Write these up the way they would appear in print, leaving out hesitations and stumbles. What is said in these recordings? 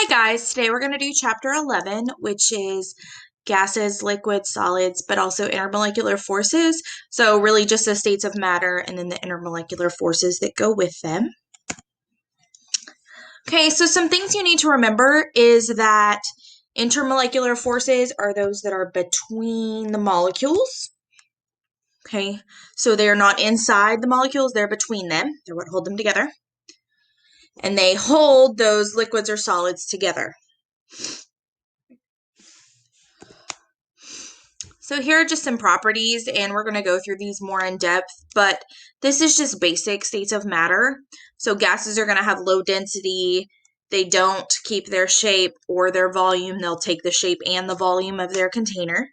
Hi guys, today we're going to do chapter 11, which is gases, liquids, solids, but also intermolecular forces. So really just the states of matter and then the intermolecular forces that go with them. Okay, so some things you need to remember is that intermolecular forces are those that are between the molecules. Okay, so they're not inside the molecules, they're between them. They're what hold them together. And they hold those liquids or solids together. So here are just some properties, and we're going to go through these more in depth, but this is just basic states of matter. So gases are going to have low density. They don't keep their shape or their volume. They'll take the shape and the volume of their container.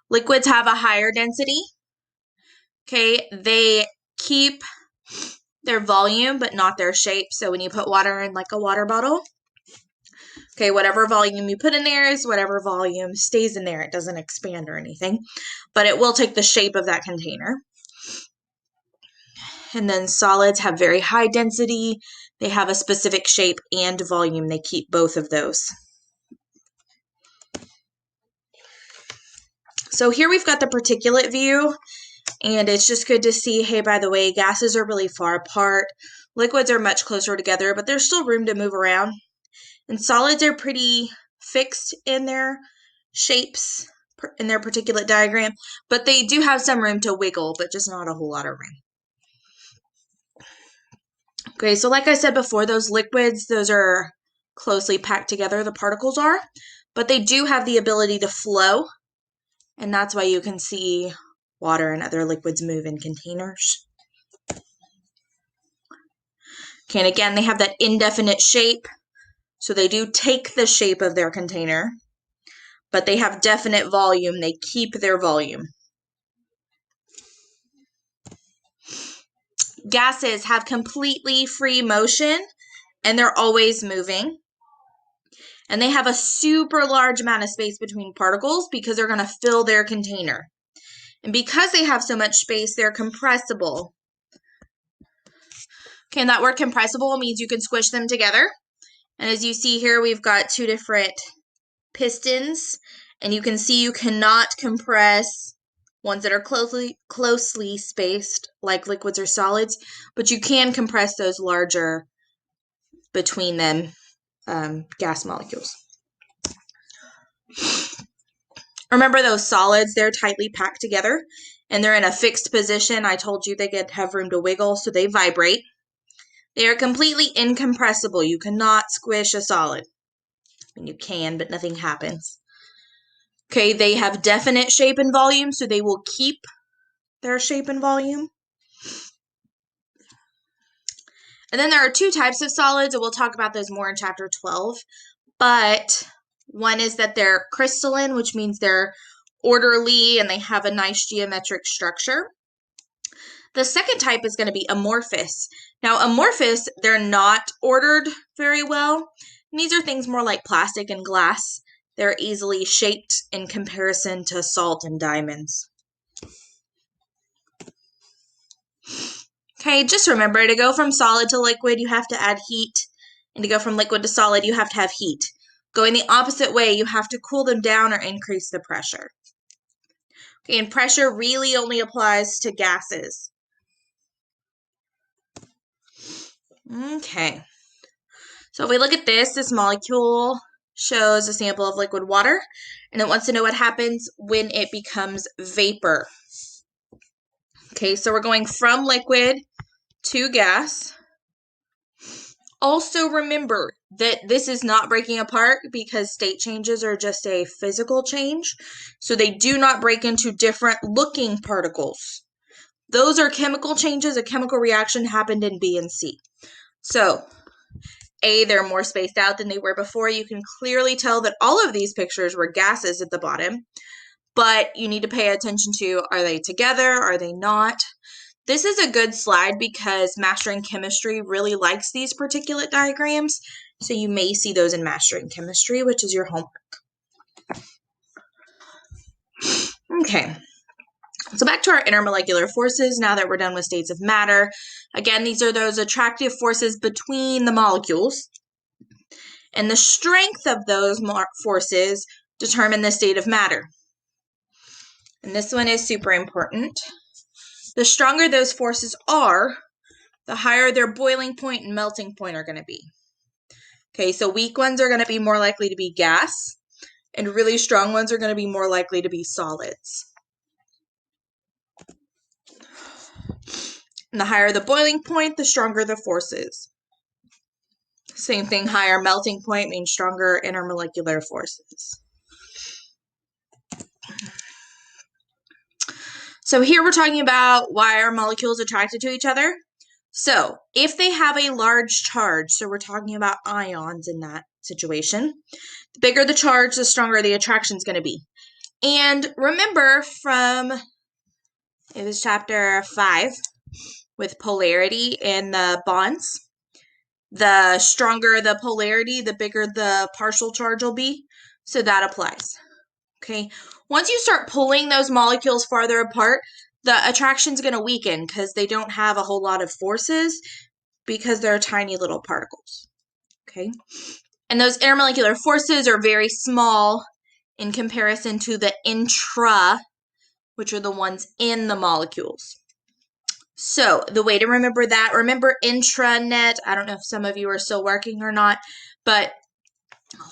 Liquids have a higher density. Okay, they keep their volume, but not their shape. So when you put water in like a water bottle, okay, whatever volume you put in there is whatever volume stays in there. It doesn't expand or anything, but it will take the shape of that container. And then solids have very high density. They have a specific shape and volume. They keep both of those. So here we've got the particulate view, and it's just good to see, hey, by the way, gases are really far apart. Liquids are much closer together, but there's still room to move around. And solids are pretty fixed in their shapes, in their particulate diagram, but they do have some room to wiggle, but just not a whole lot of room. Okay, so like I said before, those liquids, those are closely packed together, the particles are, but they do have the ability to flow, and that's why you can see water and other liquids move in containers. Okay, and again, they have that indefinite shape, so they do take the shape of their container, but they have definite volume. They keep their volume. Gases have completely free motion, and they're always moving. And they have a super large amount of space between particles because they're going to fill their container. And because they have so much space, they're compressible. Okay, and that word compressible means you can squish them together. And as you see here, we've got two different pistons. And you can see you cannot compress ones that are closely spaced, like liquids or solids, but you can compress those larger between them gas molecules. Remember those solids, they're tightly packed together and they're in a fixed position. I told you they could have room to wiggle, so they vibrate. They are completely incompressible. You cannot squish a solid. I mean, you can, but nothing happens. Okay, they have definite shape and volume, so they will keep their shape and volume. And then there are two types of solids, and we'll talk about those more in chapter 12. But one is that they're crystalline, which means they're orderly and they have a nice geometric structure. The second type is going to be amorphous. Now, amorphous, they're not ordered very well. And these are things more like plastic and glass. They're easily shaped in comparison to salt and diamonds. Okay, just remember, to go from solid to liquid, you have to add heat. And to go from liquid to solid, you have to have heat. Going the opposite way, you have to cool them down or increase the pressure. Okay, and pressure really only applies to gases. Okay, so if we look at this molecule shows a sample of liquid water, and it wants to know what happens when it becomes vapor. Okay, so we're going from liquid to gas. Also remember that this is not breaking apart because state changes are just a physical change. So they do not break into different looking particles. Those are chemical changes. A chemical reaction happened in B and C. So A, they're more spaced out than they were before. You can clearly tell that all of these pictures were gases at the bottom. But you need to pay attention to, are they together? Are they not? This is a good slide because Mastering Chemistry really likes these particulate diagrams. So you may see those in Mastering Chemistry, which is your homework. Okay, so back to our intermolecular forces now that we're done with states of matter. Again, these are those attractive forces between the molecules. And the strength of those forces determine the state of matter. And this one is super important. The stronger those forces are, the higher their boiling point and melting point are going to be. Okay, so weak ones are going to be more likely to be gas, and really strong ones are going to be more likely to be solids. And the higher the boiling point, the stronger the forces. Same thing, higher melting point means stronger intermolecular forces. So here we're talking about why are molecules attracted to each other. So if they have a large charge, so we're talking about ions in that situation, the bigger the charge, the stronger the attraction is going to be. And remember from, it was chapter 5 with polarity and the bonds, the stronger the polarity, the bigger the partial charge will be. So that applies. Okay, once you start pulling those molecules farther apart, the attraction is going to weaken because they don't have a whole lot of forces because they're tiny little particles. Okay, and those intermolecular forces are very small in comparison to the intra, which are the ones in the molecules. So the way to remember that, remember intranet. I don't know if some of you are still working or not, but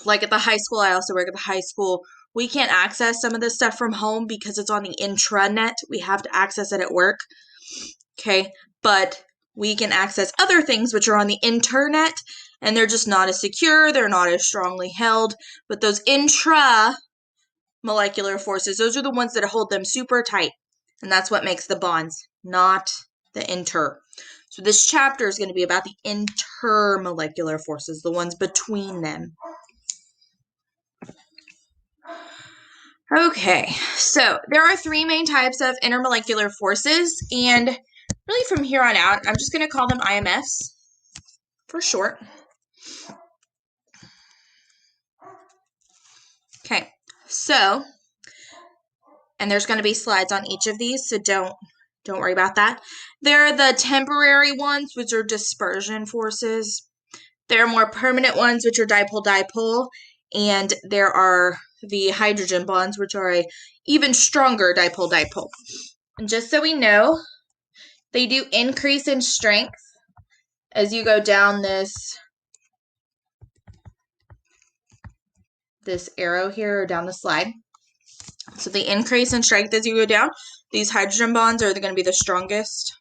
like at the high school, I also work at the high school, we can't access some of this stuff from home because it's on the intranet. We have to access it at work. Okay, but we can access other things which are on the internet, and they're just not as secure, they're not as strongly held, but those intramolecular forces, those are the ones that hold them super tight, and that's what makes the bonds, not the inter. So this chapter is going to be about the intermolecular forces, the ones between them. Okay, so there are 3 main types of intermolecular forces, and really from here on out, I'm just going to call them IMFs for short. Okay, so, and there's going to be slides on each of these, so don't worry about that. There are the temporary ones, which are dispersion forces. There are more permanent ones, which are dipole-dipole, and there are the hydrogen bonds, which are a even stronger dipole-dipole. And just so we know, they do increase in strength as you go down this arrow here or down the slide. So the increase in strength as you go down, these hydrogen bonds are going to be the strongest.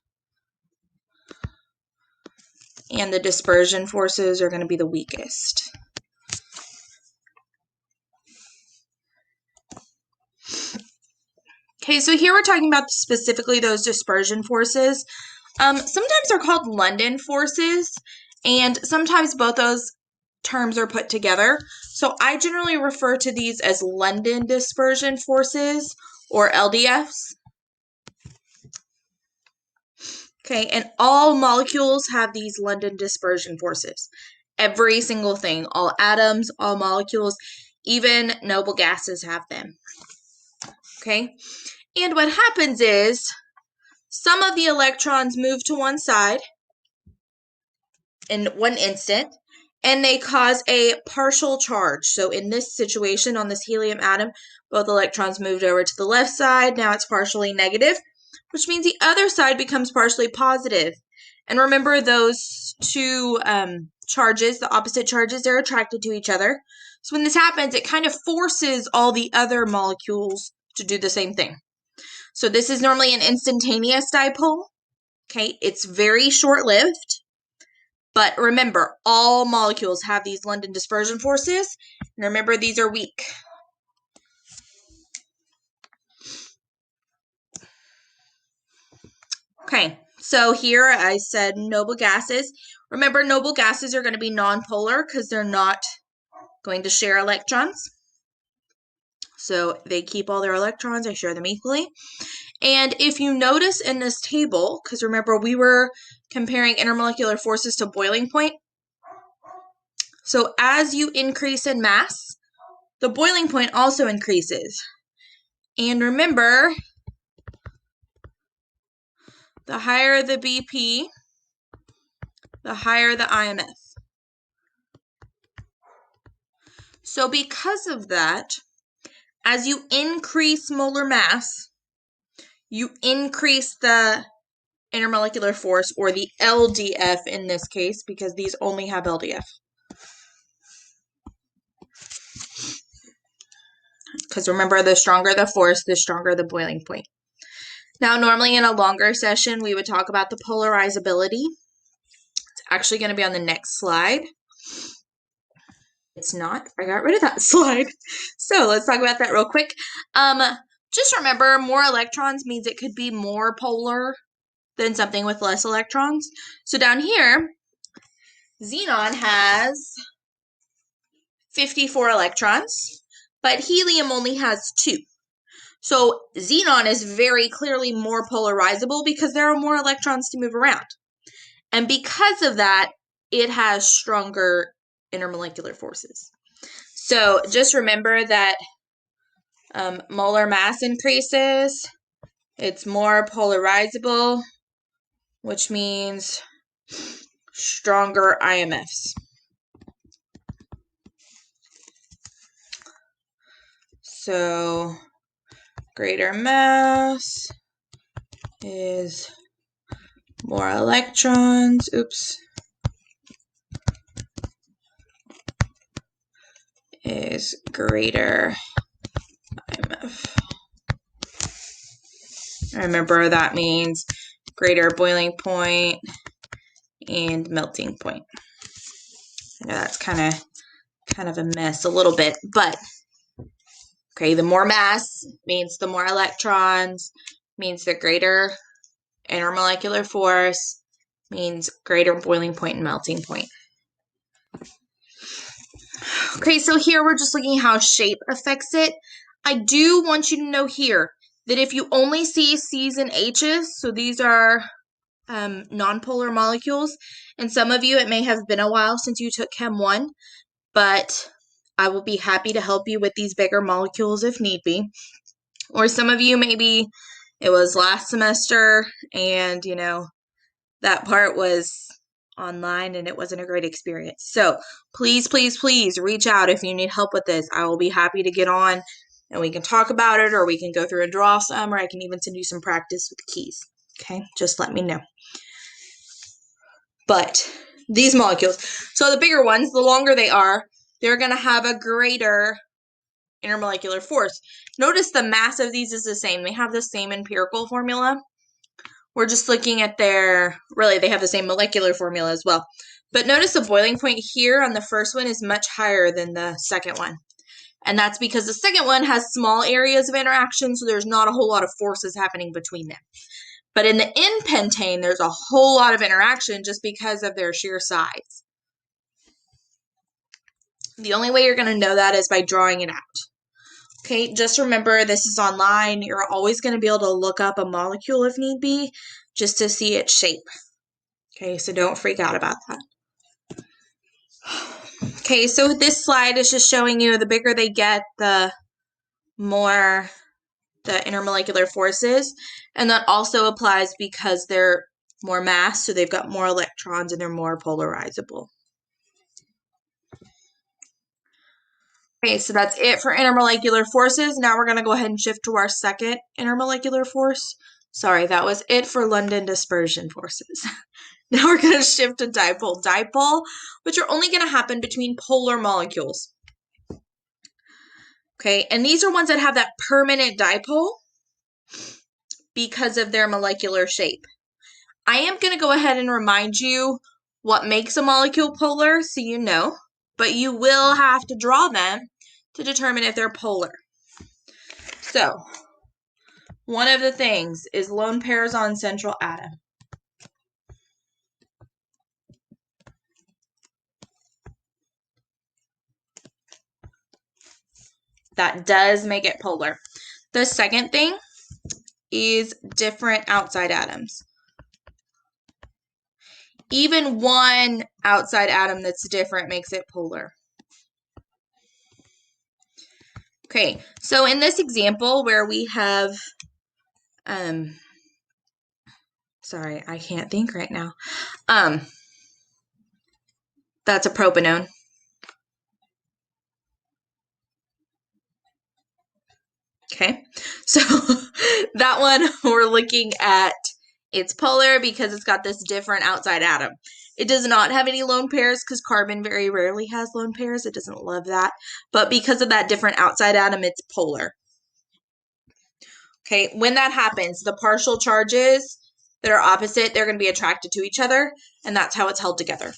And the dispersion forces are going to be the weakest. Okay, so here we're talking about specifically those dispersion forces. Sometimes they're called London forces, and sometimes both those terms are put together. So I generally refer to these as London dispersion forces, or LDFs. Okay, and all molecules have these London dispersion forces. Every single thing, all atoms, all molecules, even noble gases have them. Okay, and what happens is some of the electrons move to one side in one instant, and they cause a partial charge. So in this situation, on this helium atom, both electrons moved over to the left side. Now it's partially negative, which means the other side becomes partially positive. And remember, those two charges, the opposite charges, they're attracted to each other. So when this happens, it kind of forces all the other molecules to do the same thing. So this is normally an instantaneous dipole. Okay, it's very short-lived. But remember, all molecules have these London dispersion forces. And remember, these are weak. Okay, so here I said noble gases. Remember, noble gases are going to be nonpolar because they're not going to share electrons. So they keep all their electrons, they share them equally. And if you notice in this table, because remember we were comparing intermolecular forces to boiling point. So as you increase in mass, the boiling point also increases. And remember, the higher the BP, the higher the IMF. So because of that, as you increase molar mass, you increase the intermolecular force, or the LDF in this case, because these only have LDF. Because remember, the stronger the force, the stronger the boiling point. Now, normally in a longer session, we would talk about the polarizability. It's actually going to be on the next slide. It's not. I got rid of that slide. So let's talk about that real quick. Just remember, more electrons means it could be more polar than something with less electrons. So down here, xenon has 54 electrons, but helium only has 2. So xenon is very clearly more polarizable because there are more electrons to move around. And because of that, it has stronger intermolecular forces. So just remember that molar mass increases, it's more polarizable, which means stronger IMFs. So greater mass is more electrons, is greater IMF. Remember, that means greater boiling point and melting point. I know that's kind of a mess a little bit, but okay, the more mass means the more electrons, means the greater intermolecular force, means greater boiling point and melting point. Okay, so here we're just looking at how shape affects it. I do want you to know here that if you only see C's and H's, so these are nonpolar molecules, and some of you, it may have been a while since you took Chem 1, but I will be happy to help you with these bigger molecules if need be. Or some of you, maybe it was last semester and, that part was online and it wasn't a great experience. So please, please, please reach out if you need help with this. I will be happy to get on and we can talk about it, or we can go through and draw some, or I can even send you some practice with keys. Okay, just let me know. But these molecules, so the bigger ones, the longer they are, they're going to have a greater intermolecular force. Notice the mass of these is the same. They have the same empirical formula. We're just looking at really, they have the same molecular formula as well. But notice the boiling point here on the first one is much higher than the second one. And that's because the second one has small areas of interaction, so there's not a whole lot of forces happening between them. But in the N-pentane, there's a whole lot of interaction just because of their sheer size. The only way you're going to know that is by drawing it out. Okay, just remember, this is online. You're always going to be able to look up a molecule if need be, just to see its shape. Okay, so don't freak out about that. Okay, so this slide is just showing you the bigger they get, the more the intermolecular forces. And that also applies because they're more mass, so they've got more electrons and they're more polarizable. Okay, so that's it for intermolecular forces. Now we're going to go ahead and shift to our second intermolecular force. Sorry, that was it for London dispersion forces. Now we're going to shift to dipole, which are only going to happen between polar molecules. Okay, and these are ones that have that permanent dipole because of their molecular shape. I am going to go ahead and remind you what makes a molecule polar, so you know, but you will have to draw them to determine if they're polar. So, one of the things is lone pairs on central atom. That does make it polar. The second thing is different outside atoms. Even one outside atom that's different makes it polar. Okay, so in this example where we have, sorry, I can't think right now. That's a propanone. Okay, so that one we're looking at, it's polar because it's got this different outside atom. It does not have any lone pairs because carbon very rarely has lone pairs. It doesn't love that. But because of that different outside atom, it's polar. Okay, when that happens, the partial charges that are opposite, they're going to be attracted to each other, and that's how it's held together.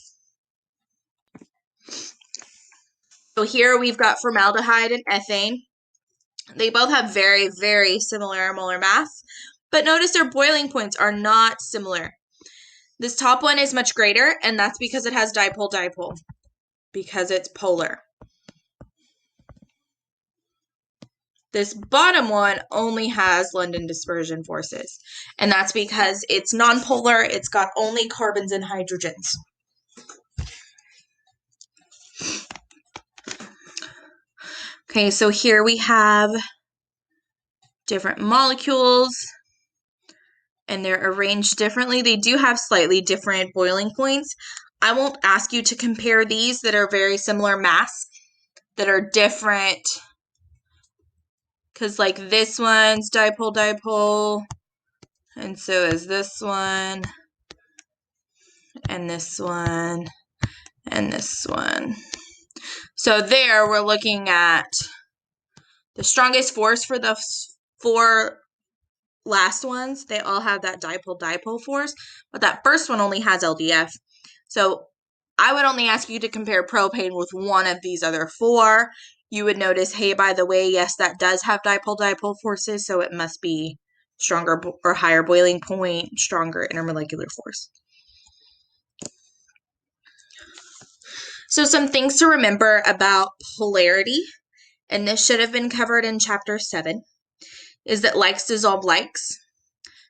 So here we've got formaldehyde and ethane. They both have very, very similar molar mass, but notice their boiling points are not similar. This top one is much greater, and that's because it has dipole-dipole, because it's polar. This bottom one only has London dispersion forces, and that's because it's nonpolar, it's got only carbons and hydrogens. Okay, so here we have different molecules, and they're arranged differently. They do have slightly different boiling points. I won't ask you to compare these that are very similar mass, that are different, because like this one's dipole-dipole, and so is this one, and this one, and this one. So there we're looking at the strongest force for the 4 last ones. They all have that dipole-dipole force, but that first one only has LDF. So I would only ask you to compare propane with one of these other 4. You would notice, hey, by the way, yes, that does have dipole-dipole forces, so it must be stronger or higher boiling point, stronger intermolecular force. So some things to remember about polarity, and this should have been covered in chapter 7, is that likes dissolve likes.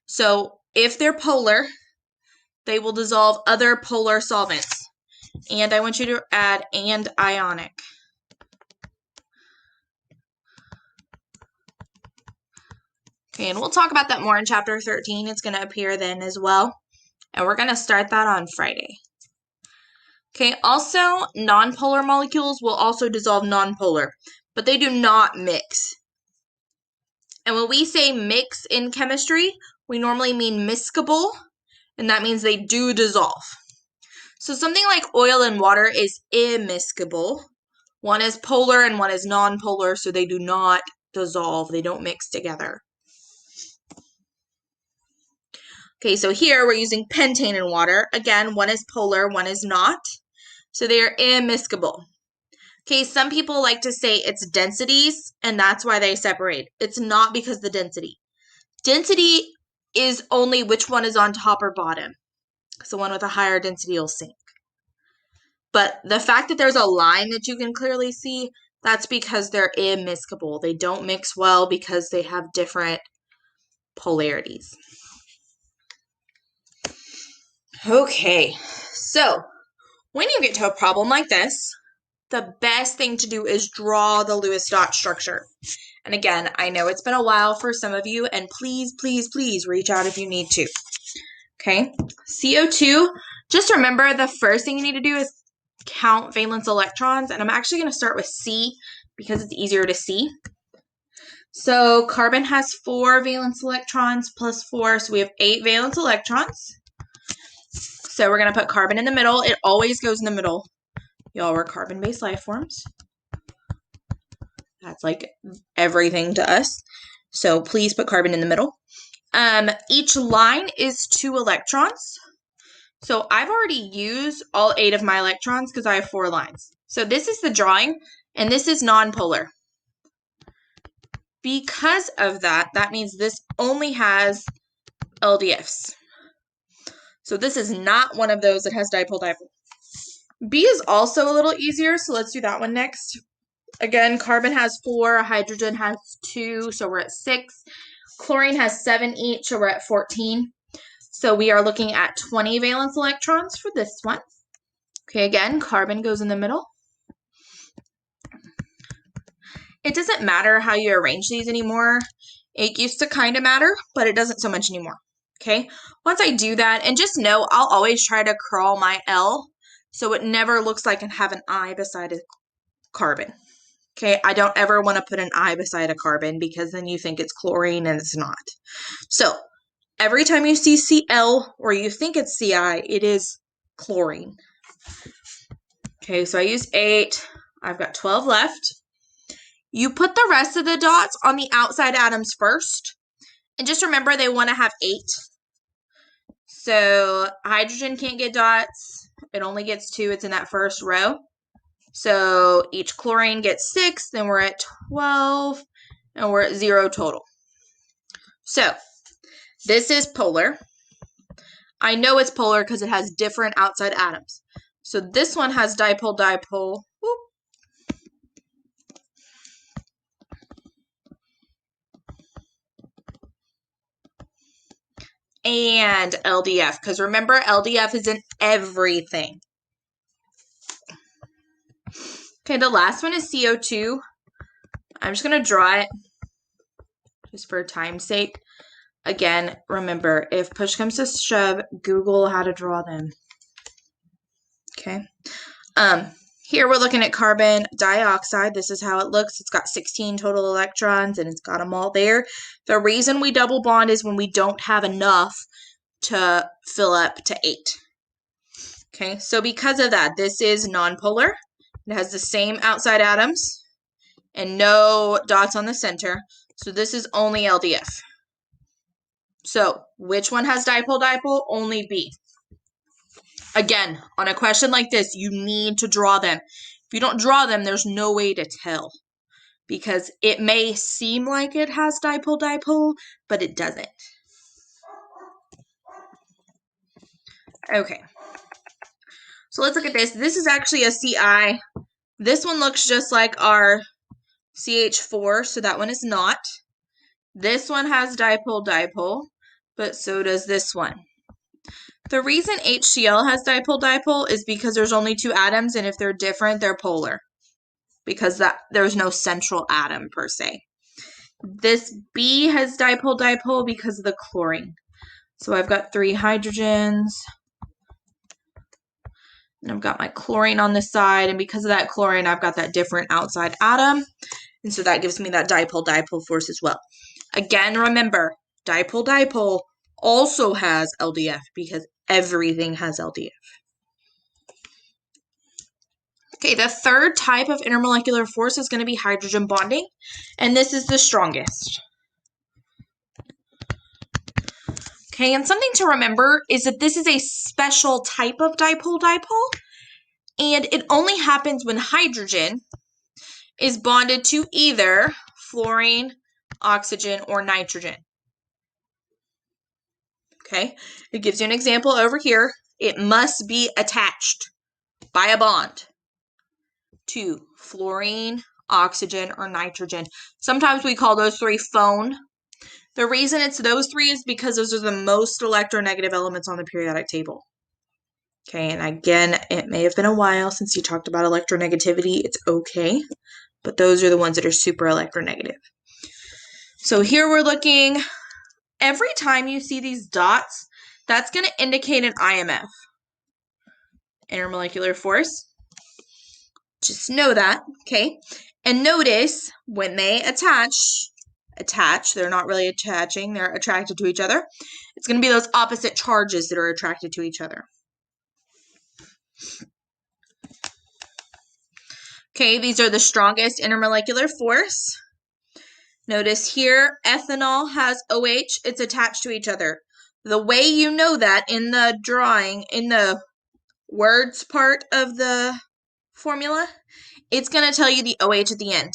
So if they're polar, they will dissolve other polar solvents. And I want you to add and ionic. Okay, and we'll talk about that more in chapter 13. It's going to appear then as well. And we're going to start that on Friday. Okay, also nonpolar molecules will also dissolve nonpolar, but they do not mix. And when we say mix in chemistry, we normally mean miscible, and that means they do dissolve. So something like oil and water is immiscible. One is polar and one is nonpolar, so they do not dissolve. They don't mix together. Okay, so here we're using pentane and water. Again, one is polar, one is not. So they are immiscible. Okay, some people like to say it's densities, and that's why they separate. It's not because of the density. Density is only which one is on top or bottom. So one with a higher density will sink. But the fact that there's a line that you can clearly see, that's because they're immiscible. They don't mix well because they have different polarities. Okay, so when you get to a problem like this, the best thing to do is draw the Lewis dot structure. And again, I know it's been a while for some of you, and please, please, please reach out if you need to. Okay, CO2, just remember the first thing you need to do is count valence electrons, and I'm actually going to start with C because it's easier to see. So carbon has 4 valence electrons plus 4, so we have 8 valence electrons. So we're going to put carbon in the middle. It always goes in the middle. Y'all, we're carbon-based life forms. That's like everything to us. So please put carbon in the middle. Each line is 2 electrons. So I've already used all 8 of my electrons because I have 4 lines. So this is the drawing, and this is nonpolar. Because of that, that means this only has LDFs. So this is not one of those that has dipole-dipole. B is also a little easier, so let's do that one next. Again, carbon has 4, hydrogen has 2, so we're at 6. Chlorine has 7 each, so we're at 14. So we are looking at 20 valence electrons for this one. Okay, again, carbon goes in the middle. It doesn't matter how you arrange these anymore. It used to kind of matter, but it doesn't so much anymore. Okay, once I do that, and just know I'll always try to crawl my L so it never looks like I have an I beside a carbon. Okay, I don't ever want to put an I beside a carbon because then you think it's chlorine and it's not. So every time you see Cl or you think it's Ci, it is chlorine. Okay, so I use 8. I've got 12 left. You put the rest of the dots on the outside atoms first. And just remember they want to have 8. So hydrogen can't get dots. It only gets 2. It's in that first row. So each chlorine gets 6. Then we're at 12. And we're at 0 total. So this is polar. I know it's polar because it has different outside atoms. So this one has dipole-dipole. Whoop. And LDF, because remember, LDF is in everything. Okay, the last one is CO2. I'm just going to draw it just for time's sake. Again, remember, if push comes to shove, Google how to draw them. Okay. Here we're looking at carbon dioxide. This is how it looks. It's got 16 total electrons and it's got them all there. The reason we double bond is when we don't have enough to fill up to 8. Okay, so because of that, this is nonpolar. It has the same outside atoms and no dots on the center. So this is only LDF. So which one has dipole-dipole? Only B. Again, on a question like this, you need to draw them. If you don't draw them, there's no way to tell because it may seem like it has dipole-dipole, but it doesn't. Okay. So let's look at this. This is actually a CI. This one looks just like our CH4, so that one is not. This one has dipole-dipole, but so does this one. The reason HCl has dipole-dipole is because there's only 2 atoms, and if they're different, they're polar. Because there's no central atom, per se. This B has dipole-dipole because of the chlorine. So I've got 3 hydrogens. And I've got my chlorine on this side, and because of that chlorine, I've got that different outside atom. And so that gives me that dipole-dipole force as well. Again, remember, dipole-dipole also has LDF because everything has LDF. Okay, the third type of intermolecular force is going to be hydrogen bonding, and this is the strongest. Okay, and something to remember is that this is a special type of dipole-dipole, and it only happens when hydrogen is bonded to either fluorine, oxygen, or nitrogen. Okay, it gives you an example over here. It must be attached by a bond to fluorine, oxygen, or nitrogen. Sometimes we call those 3 phone. The reason it's those 3 is because those are the most electronegative elements on the periodic table. Okay, and again, it may have been a while since you talked about electronegativity. It's okay, but those are the ones that are super electronegative. So here we're looking, every time you see these dots, that's going to indicate an IMF, intermolecular force. Just know that, okay? And notice when they attach, they're not really attaching, they're attracted to each other. It's going to be those opposite charges that are attracted to each other. Okay, these are the strongest intermolecular force. Notice here, ethanol has OH, it's attached to each other. The way you know that in the drawing, in the words part of the formula, it's going to tell you the OH at the end.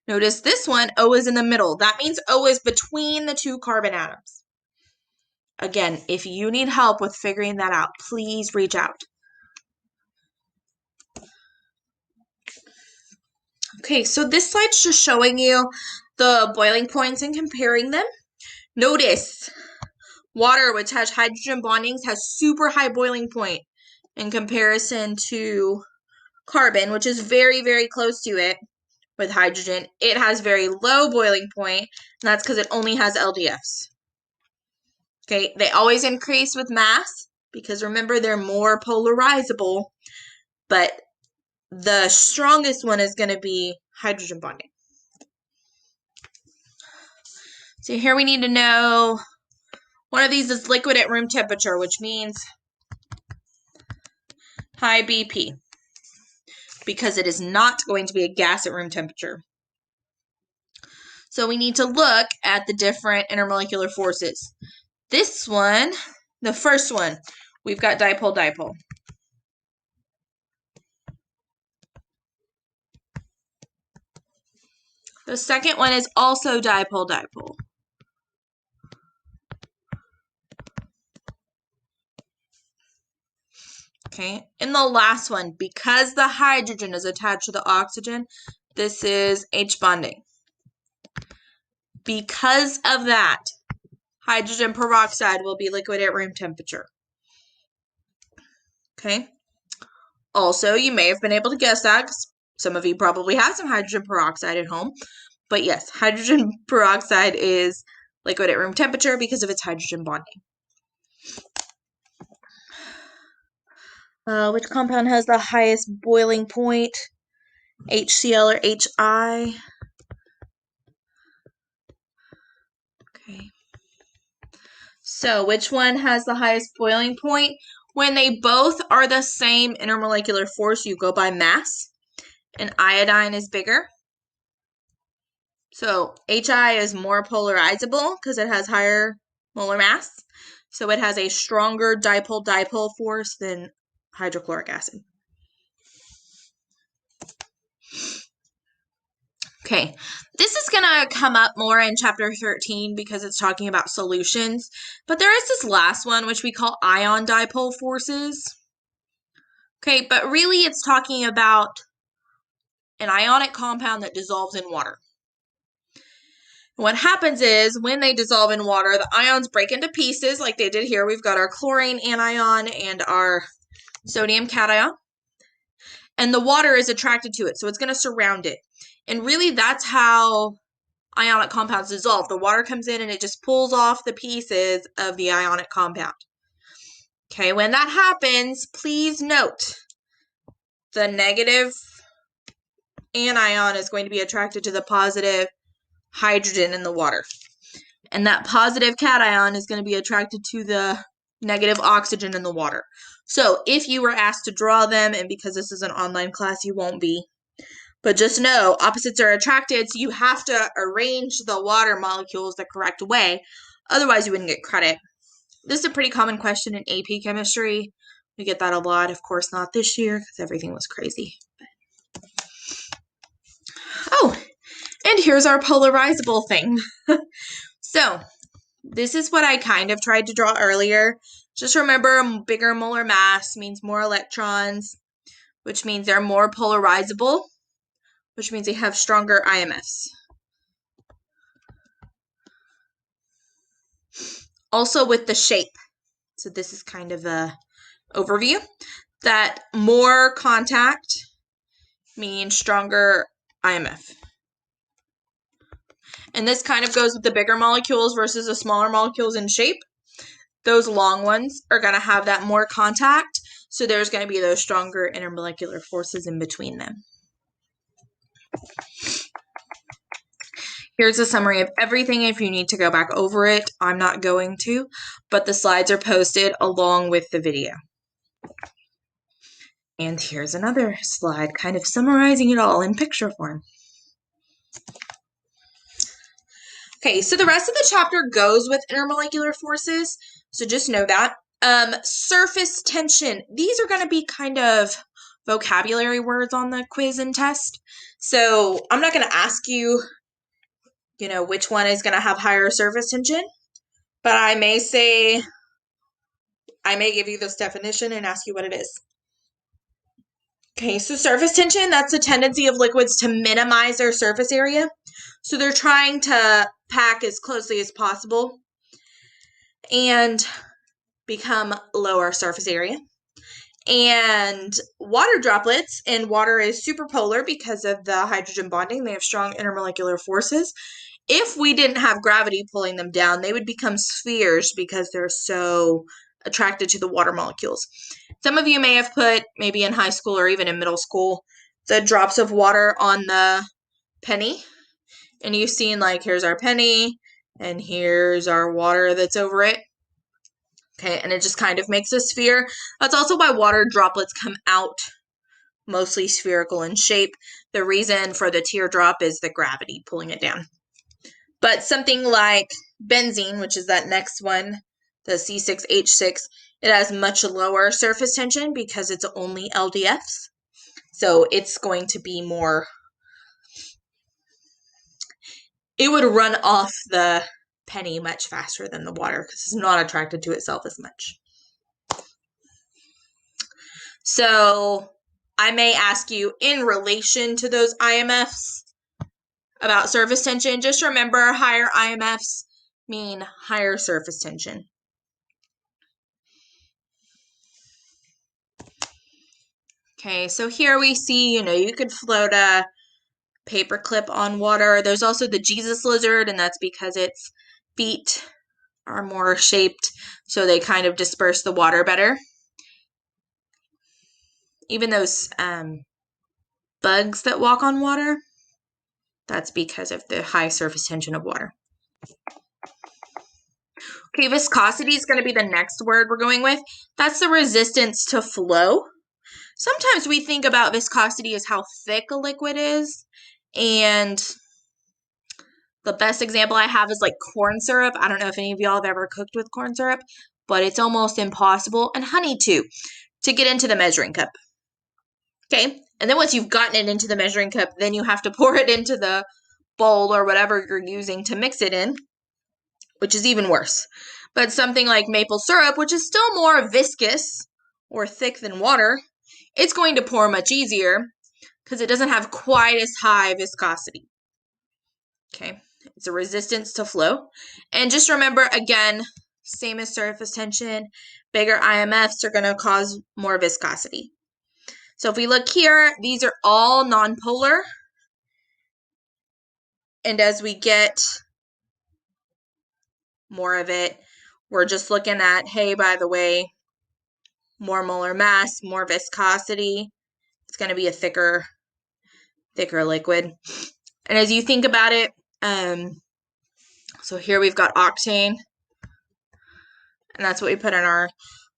Notice this one, O is in the middle. That means O is between the 2 carbon atoms. Again, if you need help with figuring that out, please reach out. Okay, so this slide's just showing you the boiling points and comparing them. Notice water, which has hydrogen bondings, has super high boiling point in comparison to carbon, which is very, very close to it with hydrogen. It has very low boiling point, and that's because it only has LDFs. Okay, they always increase with mass because remember they're more polarizable, but the strongest one is going to be hydrogen bonding. So here we need to know one of these is liquid at room temperature, which means high BP, because it is not going to be a gas at room temperature. So we need to look at the different intermolecular forces. This one, the first one, we've got dipole-dipole. The second one is also dipole-dipole. Okay, and the last one, because the hydrogen is attached to the oxygen, this is H bonding. Because of that, hydrogen peroxide will be liquid at room temperature. Okay. Also, you may have been able to guess that because some of you probably have some hydrogen peroxide at home. But yes, hydrogen peroxide is liquid at room temperature because of its hydrogen bonding. Which compound has the highest boiling point? HCl or HI? Okay. So which one has the highest boiling point? When they both are the same intermolecular force, you go by mass, and iodine is bigger. So HI is more polarizable because it has higher molar mass. So it has a stronger dipole-dipole force than hydrochloric acid. Okay, this is going to come up more in chapter 13 because it's talking about solutions. But there is this last one, which we call ion dipole forces. Okay, but really it's talking about an ionic compound that dissolves in water. What happens is when they dissolve in water, the ions break into pieces like they did here. We've got our chlorine anion and our sodium cation. And the water is attracted to it, so it's going to surround it. And really that's how ionic compounds dissolve. The water comes in and it just pulls off the pieces of the ionic compound. Okay, when that happens, please note the negative anion is going to be attracted to the positive hydrogen in the water. And that positive cation is going to be attracted to the negative oxygen in the water. So if you were asked to draw them, and because this is an online class, you won't be, but just know opposites are attracted, so you have to arrange the water molecules the correct way. Otherwise, you wouldn't get credit. This is a pretty common question in AP chemistry. We get that a lot. Of course, not this year because everything was crazy. Oh, and here's our polarizable thing. So this is what I kind of tried to draw earlier. Just remember, bigger molar mass means more electrons, which means they're more polarizable, which means they have stronger IMFs. Also with the shape, so this is kind of a overview, that more contact means stronger IMF. And this kind of goes with the bigger molecules versus the smaller molecules in shape. Those long ones are going to have that more contact, so there's going to be those stronger intermolecular forces in between them. Here's a summary of everything if you need to go back over it. I'm not going to, but the slides are posted along with the video. And here's another slide kind of summarizing it all in picture form. Okay, so the rest of the chapter goes with intermolecular forces, so just know that. Surface tension. These are going to be kind of vocabulary words on the quiz and test. So I'm not going to ask you, which one is going to have higher surface tension, but I may give you this definition and ask you what it is. Okay, so surface tension, that's the tendency of liquids to minimize their surface area. So they're trying to pack as closely as possible and become lower surface area. And water droplets, and water is superpolar because of the hydrogen bonding. They have strong intermolecular forces. If we didn't have gravity pulling them down, they would become spheres because they're so attracted to the water molecules. Some of you may have put, maybe in high school or even in middle school, the drops of water on the penny. And you've seen, like, here's our penny, and here's our water that's over it. Okay, and it just kind of makes a sphere. That's also why water droplets come out mostly spherical in shape. The reason for the teardrop is the gravity pulling it down. But something like benzene, which is that next one, the C6H6, it has much lower surface tension because it's only LDFs. So it's going to be more, it would run off the penny much faster than the water because it's not attracted to itself as much. So I may ask you in relation to those IMFs about surface tension. Just remember, higher IMFs mean higher surface tension. Okay, so here we see, you could float a paperclip on water. There's also the Jesus lizard, and that's because its feet are more shaped, so they kind of disperse the water better. Even those bugs that walk on water, that's because of the high surface tension of water. Okay, viscosity is going to be the next word we're going with. That's the resistance to flow. Sometimes we think about viscosity as how thick a liquid is, and the best example I have is like corn syrup. I don't know if any of y'all have ever cooked with corn syrup, but it's almost impossible, and honey too, to get into the measuring cup. Okay, and then once you've gotten it into the measuring cup, then you have to pour it into the bowl or whatever you're using to mix it in, which is even worse. But something like maple syrup, which is still more viscous or thick than water, it's going to pour much easier because it doesn't have quite as high viscosity. Okay, it's a resistance to flow. And just remember, again, same as surface tension, bigger IMFs are going to cause more viscosity. So if we look here, these are all nonpolar. And as we get more of it, we're just looking at, hey, by the way, more molar mass, more viscosity. It's going to be a thicker liquid. And as you think about it, so here we've got octane, and that's what we put in our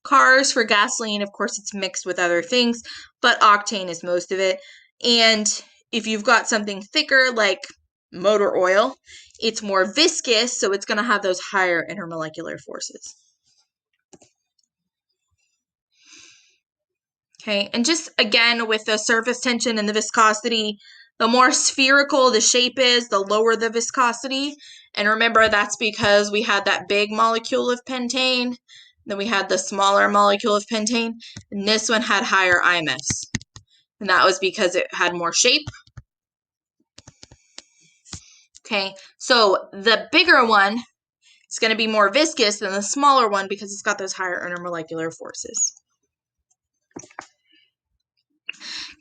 cars. For gasoline, of course, it's mixed with other things, but octane is most of it. And if you've got something thicker like motor oil, it's more viscous, so it's going to have those higher intermolecular forces. Okay, and just again with the surface tension and the viscosity, the more spherical the shape is, the lower the viscosity. And remember, that's because we had that big molecule of pentane, then we had the smaller molecule of pentane, and this one had higher IMFs. And that was because it had more shape. Okay, so the bigger one is going to be more viscous than the smaller one because it's got those higher intermolecular forces.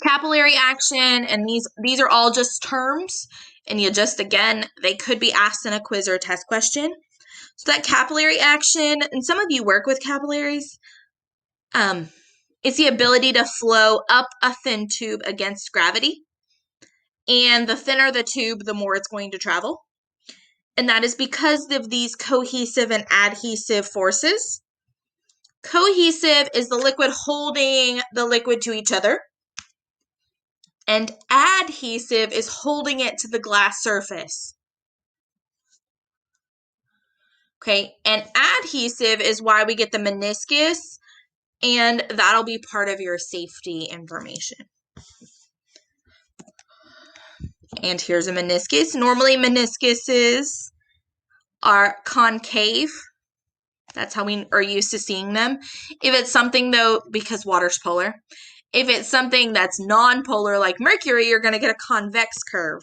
Capillary action, and these are all just terms, and you just, again, they could be asked in a quiz or a test question. So that capillary action, and some of you work with capillaries, it's the ability to flow up a thin tube against gravity. And the thinner the tube, the more it's going to travel. And that is because of these cohesive and adhesive forces. Cohesive is the liquid holding the liquid to each other. And adhesive is holding it to the glass surface. Okay, and adhesive is why we get the meniscus, and that'll be part of your safety information. And here's a meniscus. Normally meniscuses are concave. That's how we are used to seeing them. If it's something, though, because water's polar, if it's something that's non-polar like mercury, you're going to get a convex curve.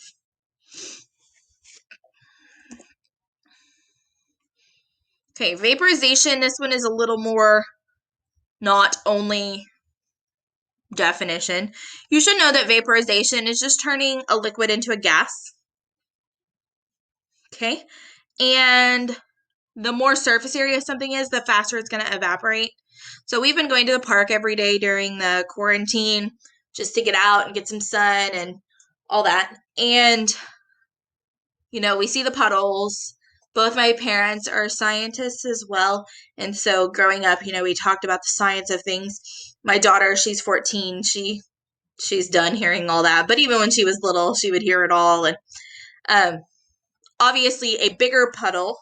Okay, vaporization, this one is a little more not only definition. You should know that vaporization is just turning a liquid into a gas. Okay, and the more surface area something is, the faster it's going to evaporate. So we've been going to the park every day during the quarantine just to get out and get some sun and all that. And, you know, we see the puddles. Both my parents are scientists as well. And so growing up, you know, we talked about the science of things. My daughter, she's 14. She's done hearing all that. But even when she was little, she would hear it all. And obviously a bigger puddle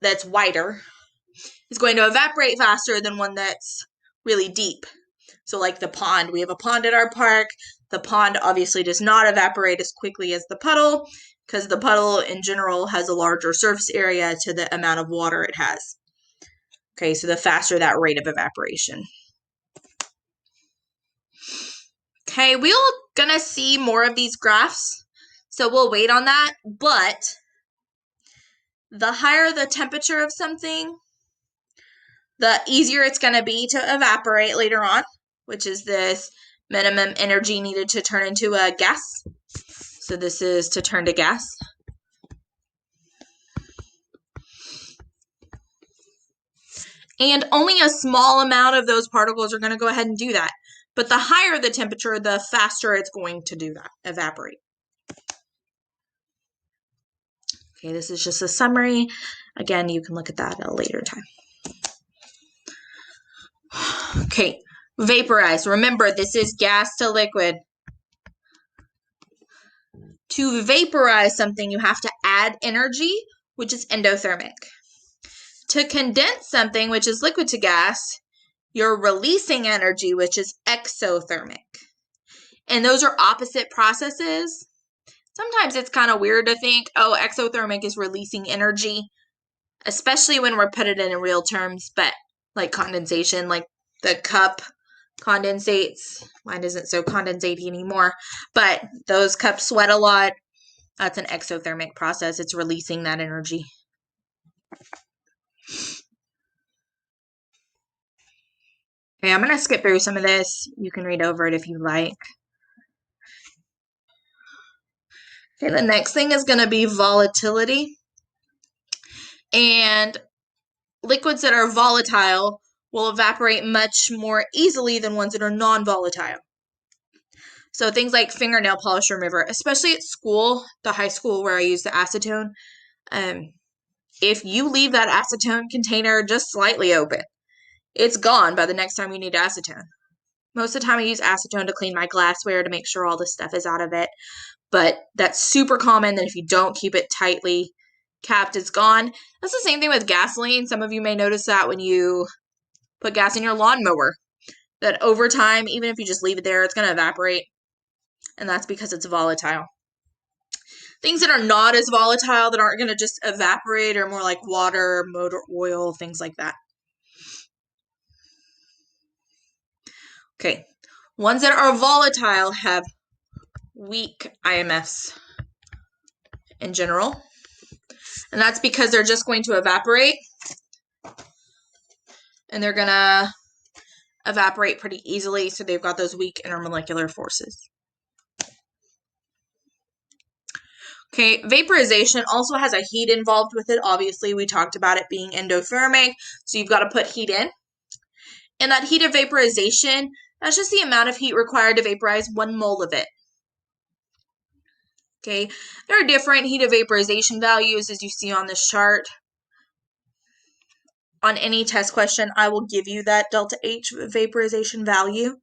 that's wider is going to evaporate faster than one that's really deep. So like the pond, we have a pond at our park. The pond obviously does not evaporate as quickly as the puddle because the puddle in general has a larger surface area to the amount of water it has. Okay, so the faster that rate of evaporation. Okay, we're gonna see more of these graphs, so we'll wait on that, but the higher the temperature of something, the easier it's gonna be to evaporate later on, which is this minimum energy needed to turn into a gas. So this is to turn to gas. And only a small amount of those particles are going to go ahead and do that. But the higher the temperature, the faster it's going to do that, evaporate. Okay, this is just a summary. Again, you can look at that at a later time. Okay, vaporize. Remember, this is gas to liquid. To vaporize something, you have to add energy, which is endothermic. To condense something, which is liquid to gas, you're releasing energy, which is exothermic. And those are opposite processes. Sometimes it's kind of weird to think, oh, exothermic is releasing energy, especially when we're put it in real terms, but like condensation, like the cup condensates. Mine isn't so condensate anymore, but those cups sweat a lot. That's an exothermic process. It's releasing that energy. Okay, I'm going to skip through some of this. You can read over it if you like. Okay, the next thing is going to be volatility. And liquids that are volatile will evaporate much more easily than ones that are non-volatile. So things like fingernail polish remover, especially at school, the high school where I use the acetone, if you leave that acetone container just slightly open, it's gone by the next time you need acetone. Most of the time I use acetone to clean my glassware to make sure all the stuff is out of it. But that's super common that if you don't keep it tightly capped, it's gone. That's the same thing with gasoline. Some of you may notice that when you put gas in your lawnmower, that over time, even if you just leave it there, it's going to evaporate. And that's because it's volatile. Things that are not as volatile, that aren't going to just evaporate, are more like water, motor oil, things like that. Okay, ones that are volatile have weak IMFs in general. And that's because they're just going to evaporate. And they're going to evaporate pretty easily, so they've got those weak intermolecular forces. Okay, vaporization also has a heat involved with it. Obviously, we talked about it being endothermic, so you've got to put heat in. And that heat of vaporization, that's just the amount of heat required to vaporize 1 mole of it. Okay, there are different heat of vaporization values as you see on this chart. On any test question, I will give you that delta H vaporization value,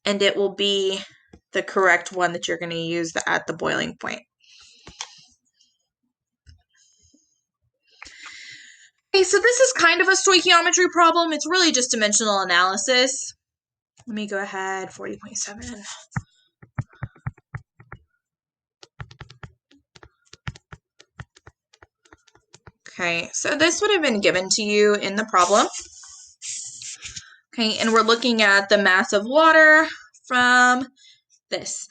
and it will be the correct one that you're going to use at the boiling point. Okay, so this is kind of a stoichiometry problem. It's really just dimensional analysis. Let me go ahead, 40.7. Okay, so this would have been given to you in the problem. Okay, and we're looking at the mass of water from this.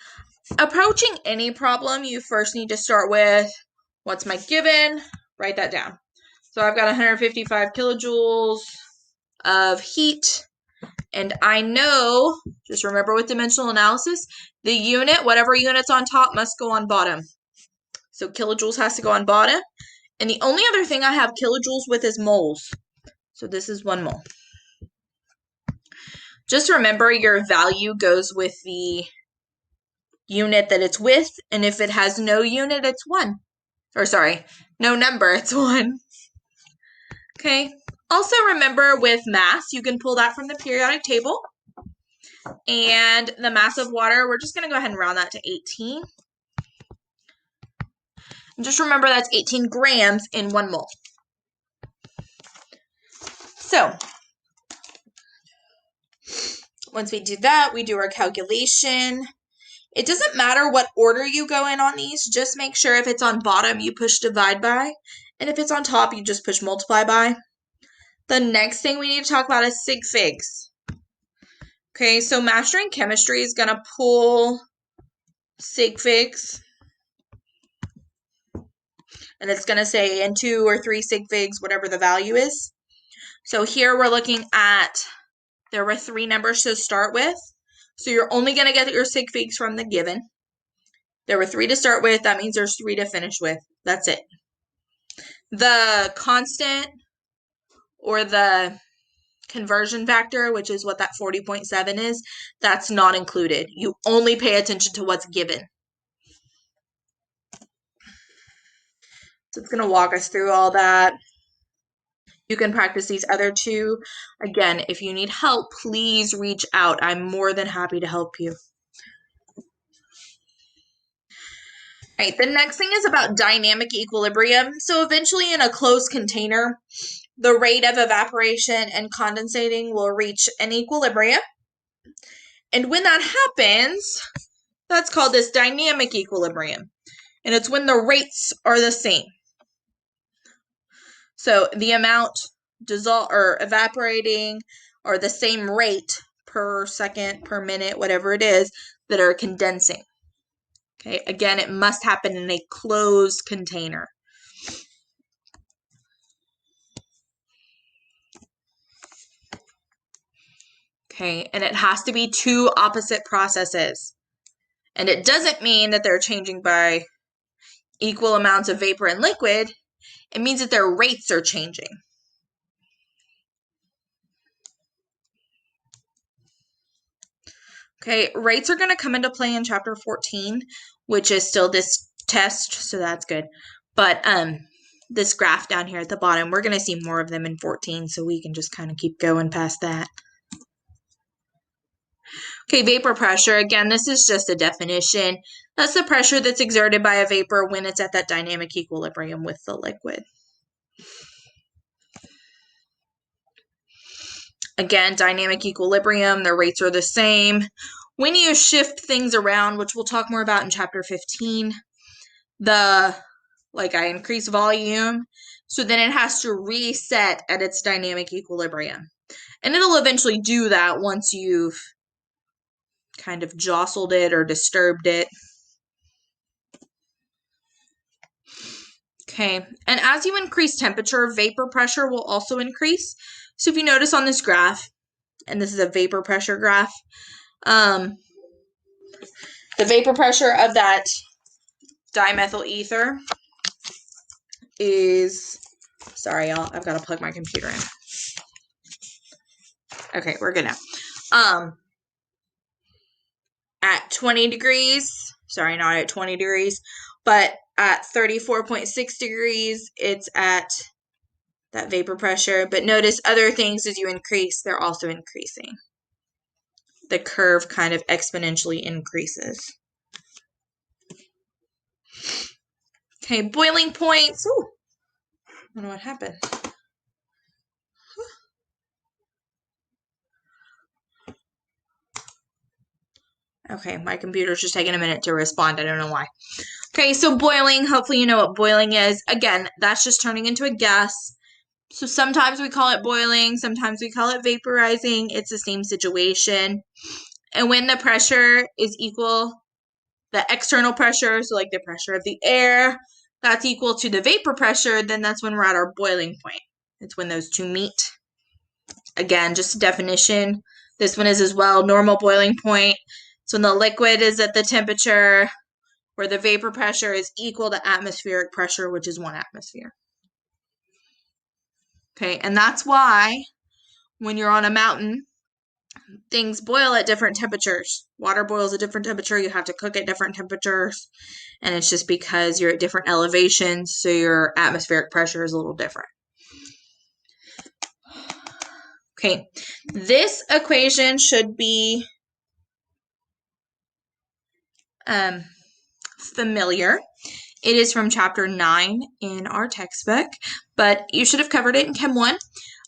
Approaching any problem, you first need to start with what's my given, write that down. So I've got 155 kilojoules of heat, and I know, just remember with dimensional analysis, the unit, whatever unit's on top, must go on bottom. So kilojoules has to go on bottom. And the only other thing I have kilojoules with is moles. So this is 1 mole. Just remember your value goes with the unit that it's with, and if it has no unit, it's 1. Or sorry, no number, it's 1. Okay. Also remember with mass, you can pull that from the periodic table. And the mass of water, we're just going to go ahead and round that to 18. And just remember that's 18 grams in 1 mole. So once we do that, we do our calculation. It doesn't matter what order you go in on these. Just make sure if it's on bottom, you push divide by. And if it's on top, you just push multiply by. The next thing we need to talk about is sig figs. Okay, so mastering chemistry is going to pull sig figs. And it's going to say in 2 or 3 sig figs, whatever the value is. So here we're looking at, there were 3 numbers to start with. So you're only going to get your sig figs from the given. There were 3 to start with. That means there's 3 to finish with. That's it. The constant or the conversion factor, which is what that 40.7 is, that's not included. You only pay attention to what's given. So it's going to walk us through all that. You can practice these other 2. Again, if you need help, please reach out. I'm more than happy to help you. All right, the next thing is about dynamic equilibrium. So eventually in a closed container, the rate of evaporation and condensating will reach an equilibrium. And when that happens, that's called this dynamic equilibrium. And it's when the rates are the same. So the amount evaporating are the same rate per second, per minute, whatever it is, that are condensing. Okay, again, it must happen in a closed container. Okay, and it has to be 2 opposite processes. And it doesn't mean that they're changing by equal amounts of vapor and liquid. It means that their rates are changing. Okay, rates are going to come into play in chapter 14, which is still this test, so that's good. But this graph down here at the bottom, we're going to see more of them in 14, so we can just kind of keep going past that. Okay, vapor pressure. Again, this is just a definition. That's the pressure that's exerted by a vapor when it's at that dynamic equilibrium with the liquid. Again, dynamic equilibrium, the rates are the same. When you shift things around, which we'll talk more about in chapter 15, I increase volume, so then it has to reset at its dynamic equilibrium. And it'll eventually do that once you've kind of jostled it or disturbed it. Okay, and as you increase temperature, vapor pressure will also increase. So if you notice on this graph, and this is a vapor pressure graph, the vapor pressure of that dimethyl ether is, sorry y'all, I've got to plug my computer in. Okay, we're good now. At 20 degrees, sorry, not at 20 degrees, but at 34.6 degrees, it's at that vapor pressure. But notice other things as you increase, they're also increasing. The curve kind of exponentially increases. Okay, boiling points. Ooh, I don't know what happened. Okay, my computer's just taking a minute to respond. I don't know why. Okay, so boiling, hopefully you know what boiling is. Again, that's just turning into a gas. So sometimes we call it boiling, sometimes we call it vaporizing. It's the same situation. And when the pressure is equal, the external pressure, so like the pressure of the air, that's equal to the vapor pressure, then that's when we're at our boiling point. It's when those 2 meet. Again, just a definition. This one is as well, normal boiling point. So when the liquid is at the temperature where the vapor pressure is equal to atmospheric pressure, which is 1 atmosphere. Okay, and that's why when you're on a mountain things boil at different temperatures. Water boils at different temperature. You have to cook at different temperatures. And it's just because you're at different elevations, so your atmospheric pressure is a little different. Okay, this equation should be familiar. It is from chapter 9 in our textbook, but you should have covered it in Chem 1.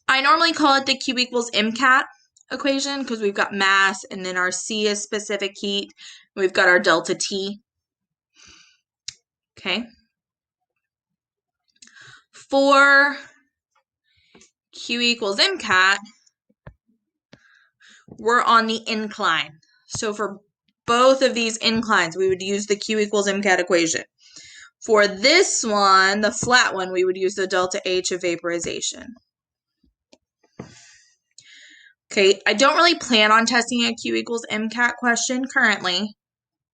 I normally call it the Q equals MCAT equation because we've got mass, and then our C is specific heat. We've got our delta T. Okay. For Q equals MCAT, we're on the incline. So for both of these inclines, we would use the Q equals MCAT equation. For this one, the flat one, we would use the delta H of vaporization. Okay, I don't really plan on testing a Q equals MCAT question currently.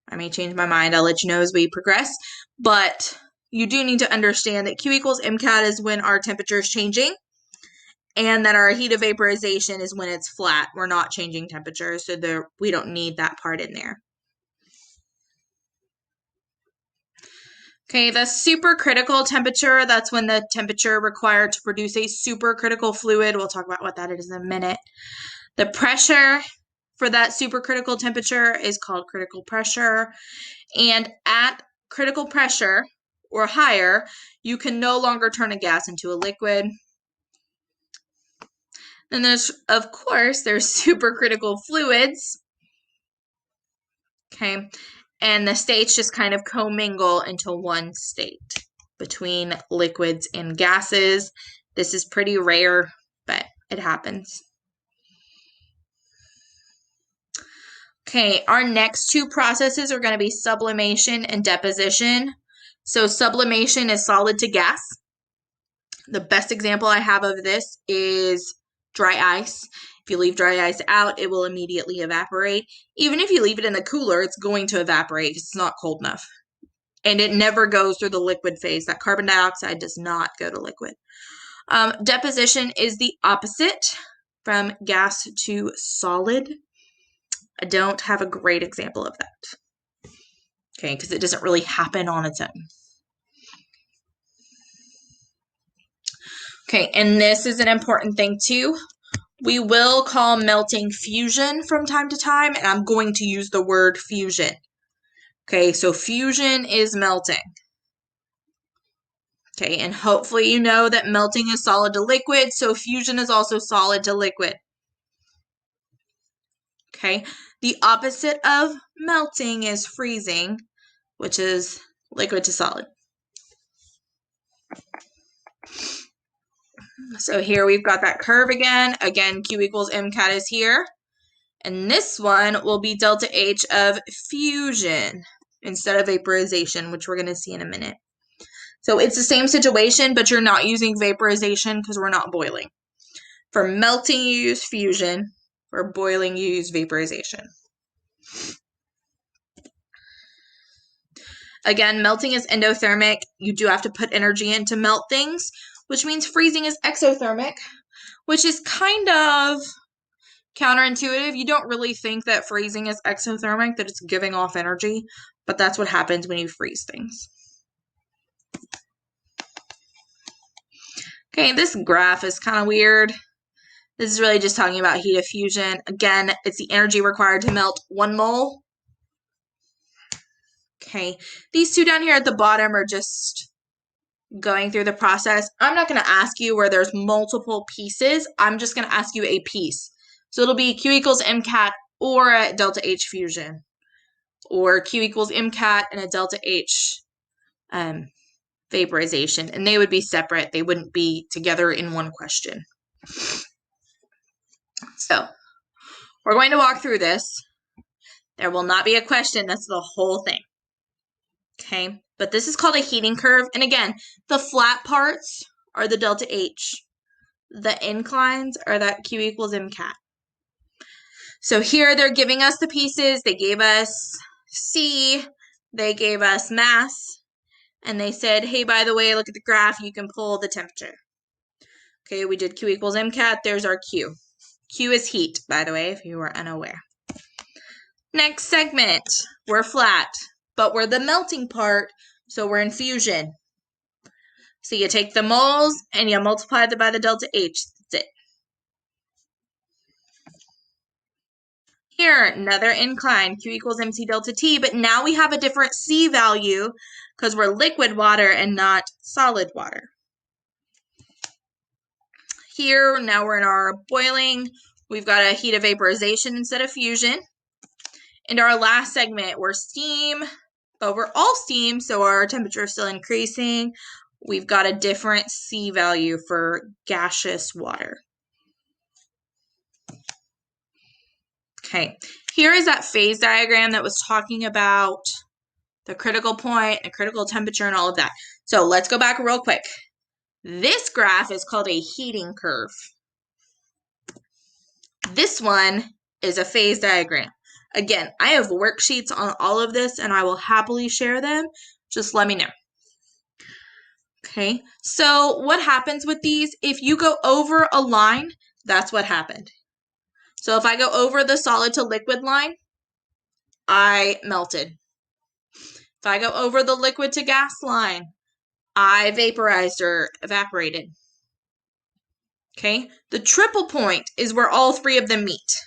I may change my mind. I'll let you know as we progress. But you do need to understand that Q equals MCAT is when our temperature is changing, and that our heat of vaporization is when it's flat. We're not changing temperature, so we don't need that part in there. Okay, the supercritical temperature, that's when the temperature required to produce a supercritical fluid. We'll talk about what that is in a minute. The pressure for that supercritical temperature is called critical pressure. And at critical pressure or higher, you can no longer turn a gas into a liquid. And there's, of course, there's supercritical fluids. Okay, and the states just kind of commingle into one state between liquids and gases. This is pretty rare, but it happens. Okay, our next two processes are going to be sublimation and deposition. So sublimation is solid to gas. The best example I have of this is dry ice. If you leave dry ice out, it will immediately evaporate. Even if you leave it in the cooler, it's going to evaporate because it's not cold enough. And it never goes through the liquid phase. That carbon dioxide does not go to liquid. Deposition is the opposite from gas to solid. I don't have a great example of that. Okay, because it doesn't really happen on its own. Okay, and this is an important thing too. We will call melting fusion from time to time, and I'm going to use the word fusion. Okay, so fusion is melting. Okay, and hopefully you know that melting is solid to liquid, so fusion is also solid to liquid. Okay, the opposite of melting is freezing, which is liquid to solid. So here we've got that curve again. Again, Q equals MCAT is here. And this one will be delta H of fusion instead of vaporization, which we're going to see in a minute. So it's the same situation, but you're not using vaporization because we're not boiling. For melting, you use fusion. For boiling, you use vaporization. Again, melting is endothermic. You do have to put energy in to melt things, which means freezing is exothermic, which is kind of counterintuitive. You don't really think that freezing is exothermic, that it's giving off energy, but that's what happens when you freeze things. Okay, this graph is kind of weird. This is really just talking about heat of fusion. Again, it's the energy required to melt 1 mole. Okay, these two down here at the bottom are just going through the process. I'm not going to ask you where there's multiple pieces. I'm just going to ask you a piece. So it'll be Q equals MCAT or a delta H fusion, or Q equals MCAT and a delta H vaporization, and they would be separate. They wouldn't be together in one question. So we're going to walk through this. There will not be a question. That's the whole thing. Okay, but this is called a heating curve. And again, the flat parts are the delta H. The inclines are that Q equals MCAT. So here they're giving us the pieces. They gave us C. They gave us mass. And they said, hey, by the way, look at the graph. You can pull the temperature. Okay, we did Q equals MCAT. There's our Q. Q is heat, by the way, if you were unaware. Next segment, we're flat, but we're the melting part, so we're in fusion. So you take the moles and you multiply them by the delta H. That's it. Here, another incline, Q equals MC delta T, but now we have a different C value because we're liquid water and not solid water. Here, now we're in our boiling. We've got a heat of vaporization instead of fusion. In our last segment, we're steam, but we're all steam, so our temperature is still increasing. We've got a different C value for gaseous water. Okay, here is that phase diagram that was talking about the critical point, the critical temperature, and all of that. So let's go back real quick. This graph is called a heating curve. This one is a phase diagram. Again, I have worksheets on all of this, and I will happily share them. Just let me know. Okay, so what happens with these? If you go over a line, that's what happened. So if I go over the solid to liquid line, I melted. If I go over the liquid to gas line, I vaporized or evaporated. Okay, the triple point is where all three of them meet.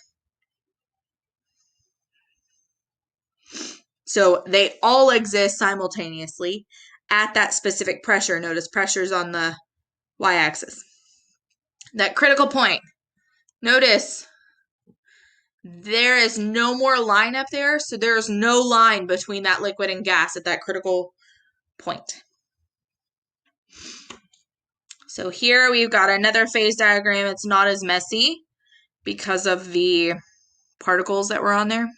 So they all exist simultaneously at that specific pressure. Notice pressure's on the y-axis. That critical point. Notice there is no more line up there, so there's no line between that liquid and gas at that critical point. So here we've got another phase diagram. It's not as messy because of the particles that were on there.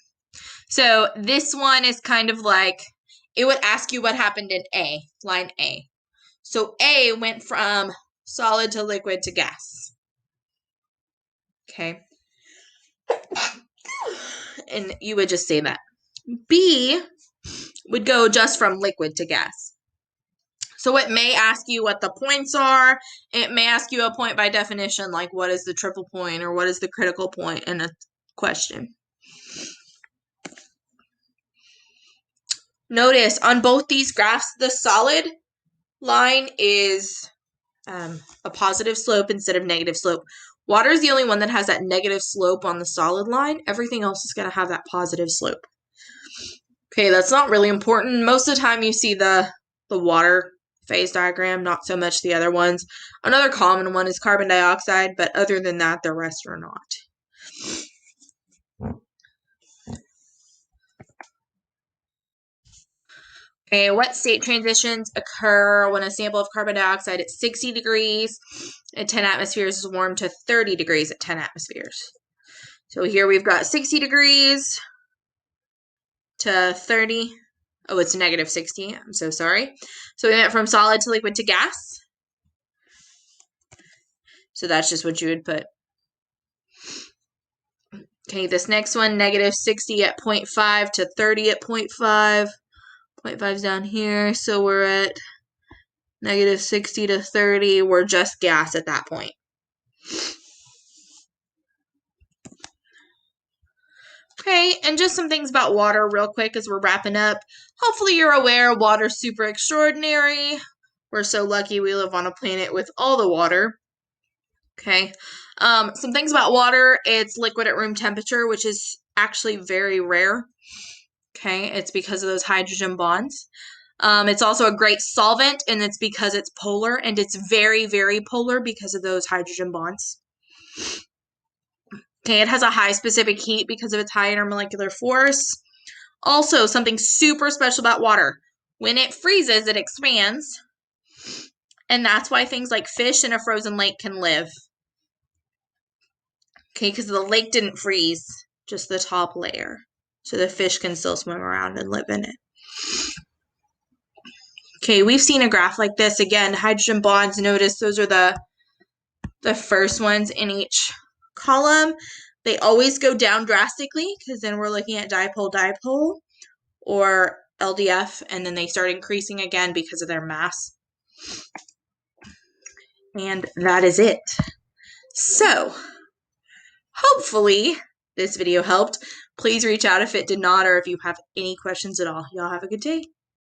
So this one is kind of like, it would ask you what happened in A, line A. So A went from solid to liquid to gas. Okay. And you would just say that. B would go just from liquid to gas. So it may ask you what the points are. It may ask you a point by definition, like what is the triple point or what is the critical point in a question. Notice on both these graphs, the solid line is a positive slope instead of negative slope. Water is the only one that has that negative slope on the solid line. Everything else is going to have that positive slope. Okay, that's not really important. Most of the time you see the water phase diagram, not so much the other ones. Another common one is carbon dioxide, but other than that, the rest are not. Okay, what state transitions occur when a sample of carbon dioxide at 60 degrees at 10 atmospheres is warmed to 30 degrees at 10 atmospheres? So here we've got 60 degrees to 30. Oh, it's negative 60. I'm so sorry. So we went from solid to liquid to gas. So that's just what you would put. Okay, this next one, negative 60 at 0.5 to 30 at 0.5. 0.5 is down here, so we're at negative 60 to 30. We're just gas at that point. Okay, and just some things about water real quick as we're wrapping up. Hopefully you're aware water's super extraordinary. We're so lucky we live on a planet with all the water. Okay, some things about water. It's liquid at room temperature, which is actually very rare. Okay, it's because of those hydrogen bonds. It's also a great solvent, and it's because it's polar, and it's very, very polar because of those hydrogen bonds. Okay, it has a high specific heat because of its high intermolecular force. Also, something super special about water. When it freezes, it expands, and that's why things like fish in a frozen lake can live. Okay, because the lake didn't freeze, just the top layer. So the fish can still swim around and live in it. Okay, we've seen a graph like this. Again, hydrogen bonds, notice those are the first ones in each column. They always go down drastically because then we're looking at dipole-dipole or LDF, and then they start increasing again because of their mass. And that is it. So, Hopefully this video helped. Please reach out if it did not or if you have any questions at all. Y'all have a good day.